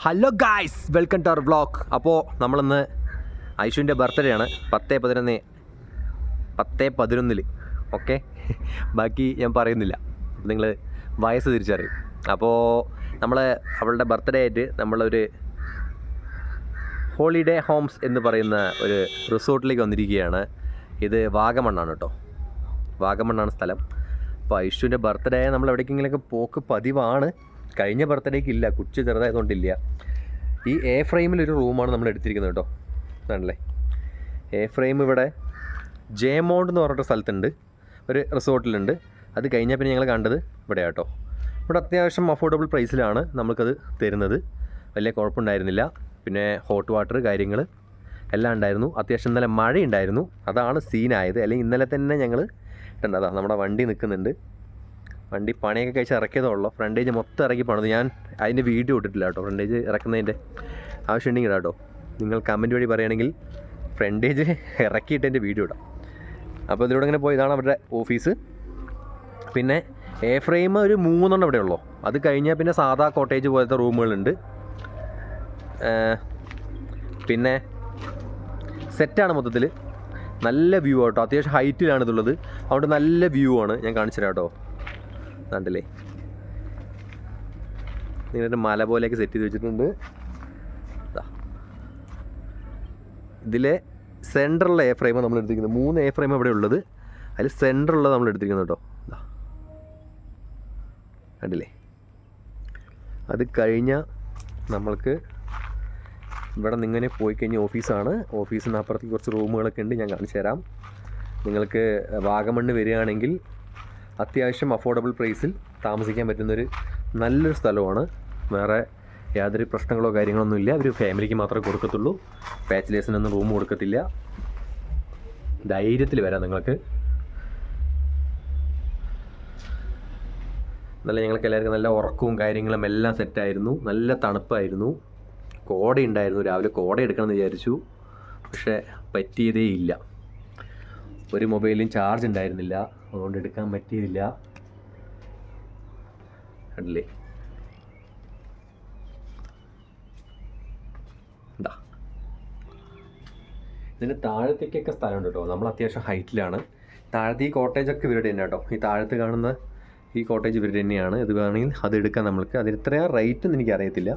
Hello guys, welcome to our vlog. അപ്പോൾ നമ്മളിന്ന് ഐഷുവിൻ്റെ birthday ആണ്. 10/11 ഓക്കെ. ബാക്കി ഞാൻ പറയുന്നില്ല, നിങ്ങൾ വയസ്സ് തിരിച്ചറിയും. അപ്പോൾ അവളുടെ ബർത്ത്ഡേ ആയിട്ട് നമ്മളൊരു ഹോളിഡേ ഹോംസ് എന്ന് പറയുന്ന ഒരു റിസോർട്ടിലേക്ക് വന്നിരിക്കുകയാണ്. ഇത് വാഗമണ്ണാണ് കേട്ടോ, വാഗമണ്ണാണ് സ്ഥലം. അപ്പോൾ ഐഷുവിൻ്റെ ബർത്ത്ഡേ നമ്മൾ എവിടേക്കെങ്കിലൊക്കെ പോക്ക് പതിവാണ്. കഴിഞ്ഞ ബർത്ത്ഡേക്ക് ഇല്ല, കുച്ച് ചെറുതായതുകൊണ്ടില്ല. ഈ എ ഫ്രെയിമിലൊരു റൂമാണ് നമ്മൾ എടുത്തിരിക്കുന്നത് കേട്ടോ. ആണല്ലേ, എ ഫ്രെയിം ഇവിടെ ജയമൗണ്ട് എന്ന് പറഞ്ഞിട്ട് സ്ഥലത്തുണ്ട്, ഒരു റിസോർട്ടിലുണ്ട്. അത് കഴിഞ്ഞാൽ പിന്നെ ഞങ്ങൾ കണ്ടത് ഇവിടെ കേട്ടോ. ഇവിടെ അത്യാവശ്യം അഫോർഡബിൾ പ്രൈസിലാണ് നമുക്കത് തരുന്നത്. വലിയ കുഴപ്പമുണ്ടായിരുന്നില്ല. പിന്നെ ഹോട്ട് വാട്ടർ കാര്യങ്ങൾ എല്ലാം ഉണ്ടായിരുന്നു. അത്യാവശ്യം ഇന്നലെ മഴയുണ്ടായിരുന്നു, അതാണ് സീനായത്. അല്ലെങ്കിൽ ഇന്നലെ തന്നെ ഞങ്ങൾ അതാ നമ്മുടെ വണ്ടി നിൽക്കുന്നുണ്ട്. വണ്ടി പണിയൊക്കെ കഴിച്ച് ഇറക്കിയതേ ഉള്ളൂ. ഫ്രണ്ടേജ് മൊത്തം ഇറക്കി പണിത്. ഞാൻ അതിൻ്റെ വീഡിയോ ഇട്ടിട്ടില്ല കേട്ടോ. ഫ്രണ്ടേജ് ഇറക്കുന്നതിൻ്റെ ആവശ്യമുണ്ടെങ്കിൽ കേട്ടോ, നിങ്ങൾ കമൻറ്റ് വഴി പറയുകയാണെങ്കിൽ ഫ്രണ്ടേജ് ഇറക്കിയിട്ട് എൻ്റെ വീഡിയോ ഇടാം. അപ്പോൾ ഇതിലൂടെ ഇങ്ങനെ പോയി, ഇതാണ് അവരുടെ ഓഫീസ്. പിന്നെ എ ഫ്രെയിം ഒരു 3 ഇവിടെ ഉള്ളൂ. അത് കഴിഞ്ഞാൽ പിന്നെ സാധാ കോട്ടേജ് പോലത്തെ റൂമുകളുണ്ട്. പിന്നെ സെറ്റാണ് മൊത്തത്തിൽ. നല്ല വ്യൂ ആട്ടോ, അത്യാവശ്യം ഹൈറ്റിലാണ് ഇതുള്ളത്. അതുകൊണ്ട് നല്ല വ്യൂ ആണ്. ഞാൻ കാണിച്ചു തരാം കേട്ടോ. കണ്ടില്ലേ, ഇങ്ങനെ മല പോലെയൊക്കെ സെറ്റ് ചെയ്ത് വെച്ചിട്ടുണ്ട്. ഇതിലെ സെൻറ്ററുള്ള എ ഫ്രെയിമാണ് നമ്മൾ എടുത്തിരിക്കുന്നത്. 3 എ ഫ്രെയിം ഇവിടെ ഉള്ളത്. അതിൽ സെൻറ്ററുള്ളത് നമ്മൾ എടുത്തിരിക്കുന്നത് കേട്ടോ. കണ്ടില്ലേ, അത് കഴിഞ്ഞാൽ നമ്മൾക്ക് ഇവിടെ നിന്ന് ഇങ്ങനെ പോയി കഴിഞ്ഞാൽ ഓഫീസാണ്. ഓഫീസിന് അപ്പുറത്തേക്ക് കുറച്ച് റൂമുകളൊക്കെ ഉണ്ട്, ഞാൻ കാണിച്ചു തരാം. നിങ്ങൾക്ക് വാഗമണ്ണ് വരികയാണെങ്കിൽ അത്യാവശ്യം അഫോർഡബിൾ പ്രൈസിൽ താമസിക്കാൻ പറ്റുന്നൊരു നല്ലൊരു സ്ഥലമാണ്. വേറെ യാതൊരു പ്രശ്നങ്ങളോ കാര്യങ്ങളൊന്നും ഇല്ല. അവർ ഫാമിലിക്ക് മാത്രമേ കൊടുക്കത്തുള്ളൂ, ബാച്ചിലേഴ്സിനൊന്നും റൂം കൊടുക്കത്തില്ല. ധൈര്യത്തിൽ വരാം നിങ്ങൾക്ക്. ഞങ്ങൾക്ക് എല്ലാവർക്കും നല്ല ഉറക്കവും കാര്യങ്ങളും എല്ലാം സെറ്റായിരുന്നു. നല്ല തണുപ്പായിരുന്നു, കോട ഉണ്ടായിരുന്നു. രാവിലെ കോട എടുക്കണമെന്ന് വിചാരിച്ചു, പക്ഷേ പറ്റിയതേ ഇല്ല. ഒരു മൊബൈലിലും ചാർജ് ഉണ്ടായിരുന്നില്ല, അതുകൊണ്ട് എടുക്കാൻ പറ്റിയില്ല. കണ്ടില്ലേ, എന്താ ഇതിന് താഴത്തേക്കൊക്കെ സ്ഥലമുണ്ട് കേട്ടോ. നമ്മൾ അത്യാവശ്യം ഹൈറ്റിലാണ്. താഴത്തെ ഈ കോട്ടേജൊക്കെ ഇവരുടെ തന്നെ കേട്ടോ. ഈ താഴത്ത് കാണുന്ന ഈ കോട്ടേജ് ഇവരുടെ തന്നെയാണ്. ഇത് വേണമെങ്കിൽ അത് എടുക്കാം നമ്മൾക്ക്. അതിന് എത്രയാണ് റേറ്റ് എന്ന് എനിക്കറിയത്തില്ല.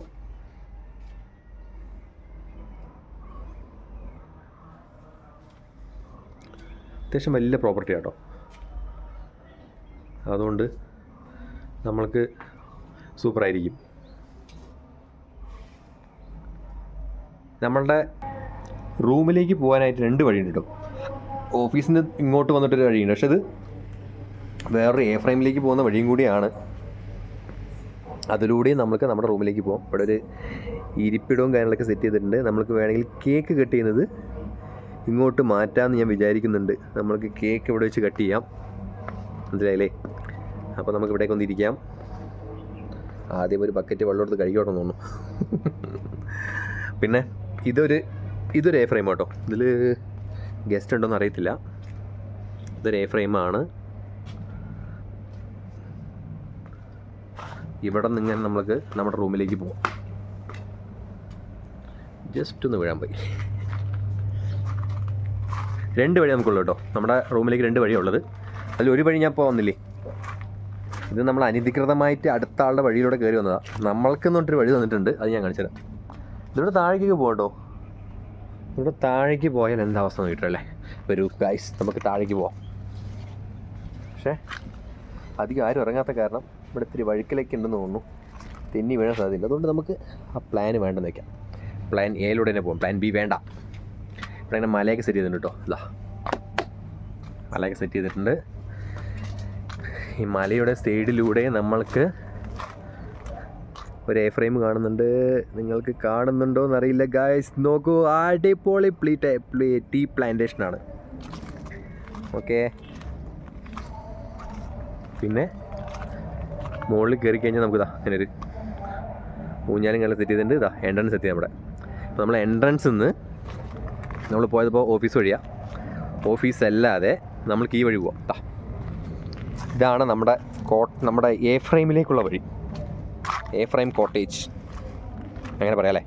അത്യാവശ്യം വലിയ പ്രോപ്പർട്ടി കേട്ടോ. അതുകൊണ്ട് നമ്മൾക്ക് സൂപ്പറായിരിക്കും. നമ്മളുടെ റൂമിലേക്ക് പോകാനായിട്ട് 2 വഴിയുണ്ട് കേട്ടോ. ഓഫീസിൽ നിന്ന് ഇങ്ങോട്ട് വന്നിട്ടൊരു വഴിയുണ്ട്, പക്ഷെ അത് വേറൊരു എ ഫ്രെയിമിലേക്ക് പോകുന്ന വഴിയും കൂടിയാണ്. അതിലൂടെയും നമുക്ക് നമ്മുടെ റൂമിലേക്ക് പോകാം. ഇവിടെ ഒരു ഇരിപ്പിടവും കാര്യങ്ങളൊക്കെ സെറ്റ് ചെയ്തിട്ടുണ്ട്. നമ്മൾക്ക് വേണമെങ്കിൽ കേക്ക് കട്ട് ചെയ്യുന്നത് ഇങ്ങോട്ട് മാറ്റാമെന്ന് ഞാൻ വിചാരിക്കുന്നുണ്ട്. നമ്മൾക്ക് കേക്ക് ഇവിടെ വെച്ച് കട്ട് ചെയ്യാം, മനസ്സിലായില്ലേ? അപ്പോൾ നമുക്ക് ഇവിടേക്ക് വന്നിരിക്കാം. ആദ്യം ഒരു ബക്കറ്റ് വെള്ളം എടുത്ത് കഴിക്കോട്ടെ തോന്നുന്നു. പിന്നെ ഇതൊരു എ ഫ്രെയിം കേട്ടോ. ഇതിൽ ഗസ്റ്റ് ഉണ്ടോയെന്ന് അറിയത്തില്ല. ഇതൊരു എ ഫ്രെയിമാണ്. ഇവിടെ നിന്ന് നമുക്ക് നമ്മുടെ റൂമിലേക്ക് പോകാം. ജസ്റ്റ് ഒന്ന് വീഴാൻ പോയി. 2 വഴി നമുക്കുള്ളൂ കേട്ടോ. നമ്മുടെ റൂമിലേക്ക് 2 വഴിയുള്ളത്. അതിലൊരു വഴി ഞാൻ പോകുന്നില്ലേ, ഇത് നമ്മൾ അനധികൃതമായിട്ട് അടുത്ത ആളുടെ വഴിയിലൂടെ കയറി വന്നതാണ്. നമ്മൾക്കെന്നൊരു വഴി തന്നിട്ടുണ്ട്, അത് ഞാൻ കാണിച്ചു തരാം. ഇതിവിടെ താഴേക്ക് പോകട്ടോ. ഇവിടെ താഴേക്ക് പോയാൽ എന്താ അവസ്ഥ നോക്കിയിട്ടല്ലേ. വരൂ ഗൈസ്, നമുക്ക് താഴേക്ക് പോവാം. പക്ഷേ അധികം ആരും ഇറങ്ങാത്ത കാരണം ഇവിടെ ഇത്തിരി വഴുക്കലൊക്കെ ഉണ്ടെന്ന് തോന്നുന്നു. തെന്നി വീഴാൻ സാധ്യതയില്ല. അതുകൊണ്ട് നമുക്ക് ആ പ്ലാൻ വേണ്ടെന്ന് വയ്ക്കാം. പ്ലാൻ എയിലൂടെ തന്നെ പോകാം, പ്ലാൻ ബി വേണ്ട. ഇവിടെ ഇങ്ങനെ മലയൊക്കെ സെറ്റ് ചെയ്തിട്ടുണ്ട് കേട്ടോ. ഇതാ മലയൊക്കെ സെറ്റ് ചെയ്തിട്ടുണ്ട്. ഈ മലയുടെ സൈഡിലൂടെ നമ്മൾക്ക് ഒരു എ ഫ്രെയിം കാണുന്നുണ്ട്. നിങ്ങൾക്ക് കാണുന്നുണ്ടോ എന്നറിയില്ല ഗായ്സ്. നോക്കൂ, അടിപൊളി ടീ പ്ലാന്റേഷനാണ്. ഓക്കെ, പിന്നെ മുകളിൽ കയറി കഴിഞ്ഞാൽ നമുക്ക് ഇങ്ങനെ ഒരു ഊഞ്ഞാലും കല്ല സെറ്റ് ചെയ്തിട്ടുണ്ട്. ഇതാ എൻട്രൻസ് എത്തി നമ്മുടെ. അപ്പോൾ നമ്മൾ എൻട്രൻസിൽ നിന്ന് നമ്മൾ പോയതിപ്പോൾ ഓഫീസ് വഴിയാണ്. ഓഫീസ് അല്ലാതെ നമ്മൾക്ക് ഈ വഴി പോവാം. ഇതാണ് നമ്മുടെ എ ഫ്രെയിമിലേക്കുള്ള വഴി. A frame cottage. അങ്ങനെ പറയാം അല്ലേ.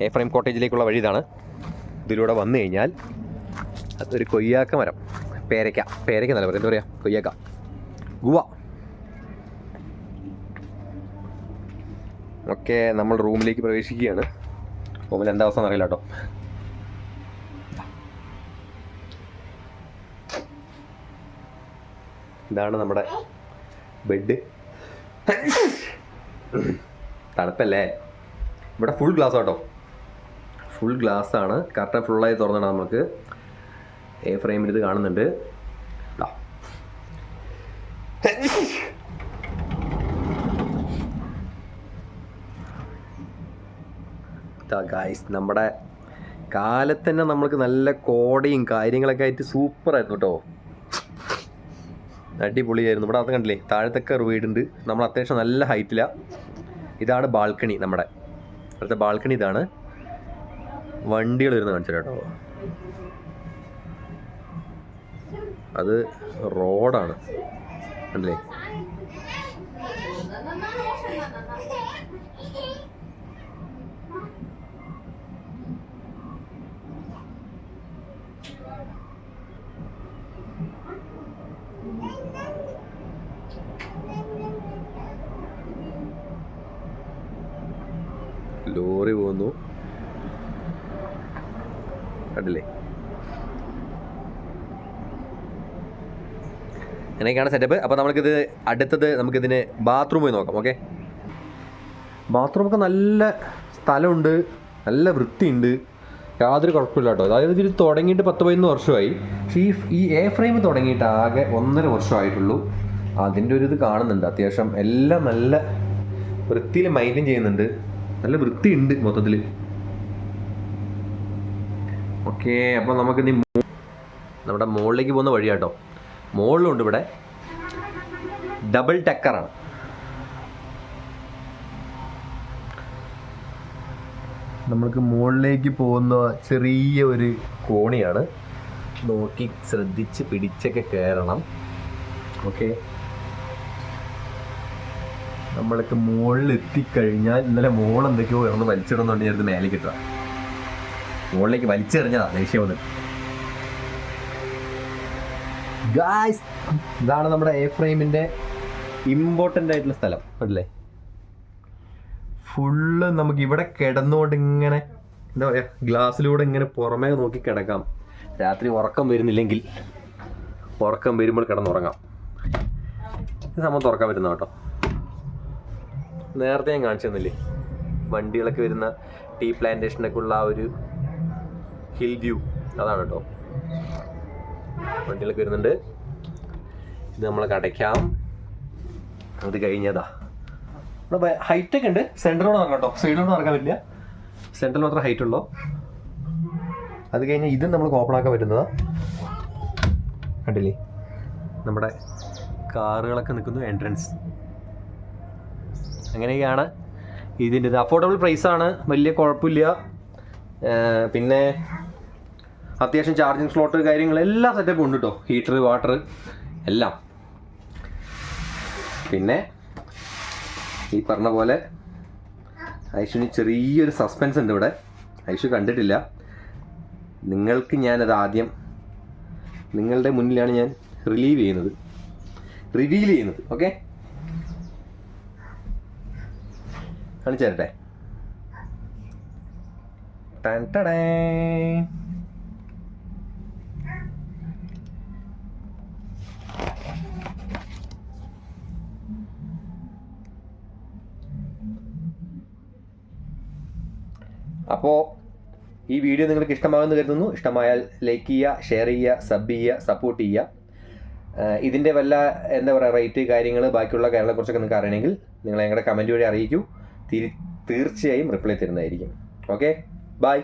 എ ഫ്രെയിം കോട്ടേജിലേക്കുള്ള വഴി ഇതാണ്. ഇതിലൂടെ വന്നു കഴിഞ്ഞാൽ അതൊരു കൊയ്യാക്ക മരം, പേരയ്ക്ക എന്നല്ല പറയുക, എന്താ പറയുക, കൊയ്യാക്ക, ഗുവ. ഓക്കെ, നമ്മൾ റൂമിലേക്ക് പ്രവേശിക്കുകയാണ്. റൂമിൽ എന്താ അവസ്ഥ എന്നറിയില്ല കേട്ടോ. ഇതാണ് നമ്മുടെ ബെഡ്. തണുപ്പല്ലേ. ഇവിടെ ഫുൾ ഗ്ലാസ് കേട്ടോ, ഫുൾ ഗ്ലാസ് ആണ്. കറക്റ്റ് ഫുള്ളായി തുറന്നിടാം. നമുക്ക് എ ഫ്രെയിമിൽ ഇത് കാണുന്നുണ്ട്. ഗായ്സ്, നമ്മുടെ കാലത്ത് തന്നെ നമ്മൾക്ക് നല്ല കോടയും കാര്യങ്ങളൊക്കെ ആയിട്ട് സൂപ്പറായിരുന്നു കേട്ടോ. അടിപൊളിയായിരുന്നു. ഇവിടെ അത് കണ്ടില്ലേ, താഴത്തൊക്കെ ഒരു വീടുണ്ട്. നമ്മൾ അത്യാവശ്യം നല്ല ഹൈറ്റിലാണ്. ഇതാണ് ബാൽക്കണി. നമ്മുടെ അടുത്ത ബാൽക്കണി ഇതാണ്. വണ്ടികൾ വരുന്ന കാണിച്ചു കേട്ടോ. അത് റോഡാണ് കണ്ടില്ലേ. ലോറി പോകുന്നു കണ്ടില്ലേ. അങ്ങനെയൊക്കെയാണ് സെറ്റപ്പ്. അപ്പോൾ നമുക്കിത് അടുത്തത് നമുക്കിതിന് ബാത്റൂം പോയി നോക്കാം. ഓക്കെ, ബാത്റൂമൊക്കെ നല്ല സ്ഥലമുണ്ട്, നല്ല വൃത്തിയുണ്ട്, യാതൊരു കുഴപ്പമില്ല കേട്ടോ. അതായത് ഇത് തുടങ്ങിയിട്ട് 10-11 വർഷമായി. പക്ഷേ ഈ എ ഫ്രെയിം തുടങ്ങിയിട്ട് ആകെ 1.5 വർഷമായിട്ടുള്ളൂ. അതിൻ്റെ ഒരു ഇത് കാണുന്നുണ്ട്. അത്യാവശ്യം എല്ലാം നല്ല വൃത്തിയിൽ മെയിൻറ്റെയിൻ ചെയ്യുന്നുണ്ട്, നല്ല വൃത്തിയുണ്ട് മൊത്തത്തിൽ. ഓക്കെ, അപ്പോൾ നമുക്ക് നമ്മുടെ മുകളിലേക്ക് പോകുന്ന വഴിയാട്ടോ. മുകളിലുണ്ട് ഇവിടെ ഡബിൾ ടക്കറാണ്. നമ്മൾക്ക് മുകളിലേക്ക് പോകുന്ന ചെറിയ ഒരു കോണിയാണ്. നോക്കി ശ്രദ്ധിച്ച് പിടിച്ചൊക്കെ കയറണം. ഓക്കെ, നമ്മൾക്ക് മുകളിൽ എത്തിക്കഴിഞ്ഞാൽ ഇന്നലെ മോൾ എന്തൊക്കെയോ ഒന്ന് വലിച്ചിടുന്നുണ്ട്. ഞാൻ മേലെ കിട്ടുക, മുകളിലേക്ക് വലിച്ചെറിഞ്ഞതാ ദേഷ്യം വന്നിട്ട്. ഗായ്സ്, ഇതാണ് നമ്മുടെ എ ഫ്രെയിമിൻ്റെ ഇമ്പോർട്ടൻ്റ് ആയിട്ടുള്ള സ്ഥലം. അല്ലേ, ഫുള്ള് നമുക്ക് ഇവിടെ കിടന്നുകൊണ്ട് ഇങ്ങനെ എന്താ പറയുക, ഗ്ലാസ്സിലൂടെ ഇങ്ങനെ പുറമേ നോക്കി കിടക്കാം. രാത്രി ഉറക്കം വരുന്നില്ലെങ്കിൽ ഉറക്കം വരുമ്പോൾ കിടന്നുറങ്ങാം. ഇത് സംഭവം തുറക്കാൻ പറ്റുന്ന കേട്ടോ. നേരത്തെ ഞാൻ കാണിച്ചു തന്നില്ലേ, വണ്ടികളൊക്കെ വരുന്ന ടീ പ്ലാന്റേഷനൊക്കെ ഉള്ള ആ ഒരു ഹിൽ വ്യൂ, അതാണ് കേട്ടോ. വണ്ടികളൊക്കെ വരുന്നുണ്ട്. ഇത് നമ്മൾ കടയ്ക്കാം. അത് കഴിഞ്ഞതാ ഇവിടെ ഹൈറ്റൊക്കെ ഉണ്ട്. സെൻറ്ററിലൂടെ നടക്കാം കേട്ടോ, സൈഡിലൂടെ നടക്കാൻ പറ്റില്ല. സെൻറ്ററിൽ മാത്രം ഹൈറ്റ് ഉള്ളൂ. അത് കഴിഞ്ഞാൽ ഇത് നമ്മൾ ഓപ്പൺ ആക്കാൻ പറ്റുന്നതാ. കണ്ടില്ലേ, നമ്മുടെ കാറുകളൊക്കെ നിൽക്കുന്നു, എൻട്രൻസ്. അങ്ങനെയൊക്കെയാണ് ഇതിൻ്റെ ഇത്. അഫോർഡബിൾ പ്രൈസാണ്, വലിയ കുഴപ്പമില്ല. പിന്നെ അത്യാവശ്യം ചാർജിങ് സ്ലോട്ട് കാര്യങ്ങൾ എല്ലാ സെറ്റപ്പും ഉണ്ട് കേട്ടോ. ഹീറ്റർ, വാട്ടർ എല്ലാം. പിന്നെ ഈ പറഞ്ഞ പോലെ ഐഷുവിന് ചെറിയൊരു സസ്പെൻസ് ഉണ്ട് ഇവിടെ. ഐഷു കണ്ടിട്ടില്ല. നിങ്ങൾക്ക് ഞാനത് ആദ്യം നിങ്ങളുടെ മുന്നിലാണ് ഞാൻ റിവീൽ ചെയ്യുന്നത്. ഓക്കെ, കാണിച്ചു തരട്ടെ. അപ്പോൾ ഈ വീഡിയോ നിങ്ങൾക്ക് ഇഷ്ടമാകുമെന്ന് കരുതുന്നു. ഇഷ്ടമായാൽ ലൈക്ക് ചെയ്യുക, ഷെയർ ചെയ്യുക, സബ് ചെയ്യുക, സപ്പോർട്ട് ചെയ്യുക. ഇതിൻ്റെ വല്ല എന്താ പറയുക റേറ്റ് കാര്യങ്ങൾ ബാക്കിയുള്ള കാര്യങ്ങളെക്കുറിച്ചൊക്കെ നിങ്ങൾക്ക് അറിയണമെങ്കിൽ നിങ്ങൾ ഞങ്ങളുടെ കമൻറ്റ് വഴി അറിയിക്കൂ. തീർച്ചയായും റിപ്ലൈ തരുന്നതായിരിക്കും. Okay, by.